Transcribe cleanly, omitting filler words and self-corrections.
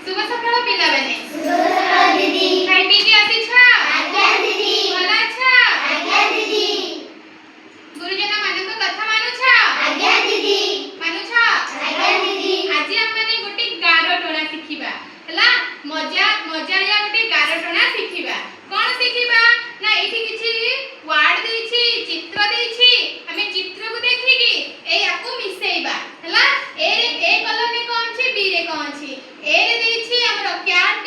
शुभ सकाळ पिलाबने शुभ सकाळ दीदी खाई पी के आसी छा आज्ञा दीदी भला छा आज्ञा दीदी गुरुजन मानक कथा मानु छा आज्ञा दीदी मानु छा आज्ञा दीदी आज हमने गोटे गारो टोना सिखिबा हला मजा मजालिया गोटे गारो टोना सिखिबा कोन सिखिबा ना एठी किछि वर्ड देछि चित्र देछि हमें चित्र को देखि कि ए याकू मिसेइबा हला ए कलर में कोन छी बी रे कोन छी ए रे देछि हमर कैट